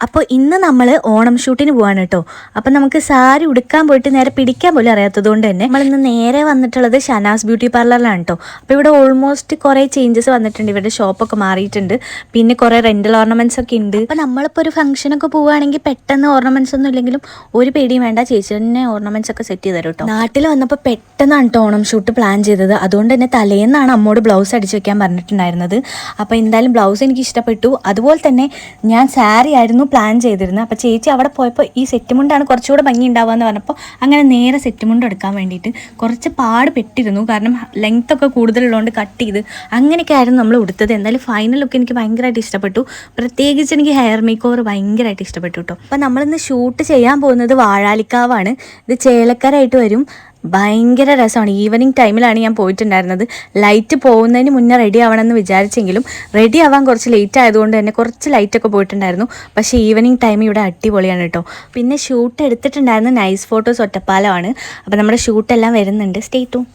അപ്പോൾ ഇന്ന് നമ്മൾ ഓണം ഷൂട്ടിന് പോവാണ് കേട്ടോ. അപ്പം നമുക്ക് സാരി ഉടുക്കാൻ പോയിട്ട് നേരെ പിടിക്കാൻ പോലും അറിയാത്തതുകൊണ്ട് തന്നെ നമ്മളിന്ന് നേരെ വന്നിട്ടുള്ളത് ഷനാസ് ബ്യൂട്ടി പാർലറിലാണ് കേട്ടോ. അപ്പോൾ ഇവിടെ ഓൾമോസ്റ്റ് കുറേ ചേഞ്ചസ് വന്നിട്ടുണ്ട്. ഇവരുടെ ഷോപ്പൊക്കെ മാറിയിട്ടുണ്ട്. പിന്നെ കുറേ റെൻ്റൽ ഓർണമെൻറ്റ്സ് ഒക്കെ ഉണ്ട്. അപ്പോൾ നമ്മളിപ്പോൾ ഒരു ഫംഗ്ഷനൊക്കെ പോവുകയാണെങ്കിൽ പെട്ടെന്ന് ഓർണമെൻറ്റ്സ് ഒന്നും ഇല്ലെങ്കിലും ഒരു പേടിയും വേണ്ട, ചേച്ചി തന്നെ ഓർണമെൻറ്റ്സ് ഒക്കെ സെറ്റ് ചെയ്ത് തരും കേട്ടോ. നാട്ടിൽ വന്നപ്പോൾ പെട്ടെന്നാണ് കേട്ടോ ഓണം ഷൂട്ട് പ്ലാൻ ചെയ്തത്. അതുകൊണ്ട് തന്നെ തലേന്നാണ് അമ്മോട് ബ്ലൗസ് അടിച്ച് വെക്കാൻ പറഞ്ഞിട്ടുണ്ടായിരുന്നത്. അപ്പോൾ എന്തായാലും ബ്ലൗസ് എനിക്ക് ഇഷ്ടപ്പെട്ടു. അതുപോലെ തന്നെ ഞാൻ സാരി ആയിരുന്നു പ്ലാൻ ചെയ്തിരുന്നത്. അപ്പോൾ ചേച്ചി അവിടെ പോയപ്പോൾ ഈ സെറ്റ് മുണ്ടാണ് കുറച്ചുകൂടെ ഭംഗി ഉണ്ടാവുക എന്ന് പറഞ്ഞപ്പോൾ അങ്ങനെ നേരെ സെറ്റ് മുണ്ട് എടുക്കാൻ വേണ്ടിയിട്ട് കുറച്ച് പാട് പെട്ടിരുന്നു. കാരണം ലെങ്ത് ഒക്കെ കൂടുതലുള്ളതുകൊണ്ട് കട്ട് ചെയ്ത് അങ്ങനെയൊക്കെ ആയിരുന്നു നമ്മൾ ഉടുത്തത്. എന്തായാലും ഫൈനൽ ലുക്ക് എനിക്ക് ഭയങ്കരമായിട്ട് ഇഷ്ടപ്പെട്ടു. പ്രത്യേകിച്ച് എനിക്ക് ഹെയർ മേക്ക് ഓവർ ഭയങ്കരമായിട്ട് ഇഷ്ടപ്പെട്ടു കേട്ടോ. അപ്പോൾ നമ്മളിന്ന് ഷൂട്ട് ചെയ്യാൻ പോകുന്നത് വാഴാലിക്കാവാണ്. ഇത് ചേലക്കരായിട്ട് വരും. ഭയങ്കര രസമാണ്. ഈവനിങ് ടൈമിലാണ് ഞാൻ പോയിട്ടുണ്ടായിരുന്നത്. ലൈറ്റ് പോകുന്നതിന് മുന്നേ റെഡി ആവണമെന്ന് വിചാരിച്ചെങ്കിലും റെഡി ആവാൻ കുറച്ച് ലേറ്റ് ആയതുകൊണ്ട് തന്നെ കുറച്ച് ലൈറ്റൊക്കെ പോയിട്ടുണ്ടായിരുന്നു. പക്ഷേ ഈവനിങ് ടൈം ഇവിടെ അടിപൊളിയാണ് കേട്ടോ. പിന്നെ ഷൂട്ട് എടുത്തിട്ടുണ്ടായിരുന്ന നൈസ് ഫോട്ടോസ് ഒറ്റപ്പാലമാണ്. അപ്പോൾ നമ്മുടെ ഷൂട്ടെല്ലാം വരുന്നുണ്ട്. Stay tune.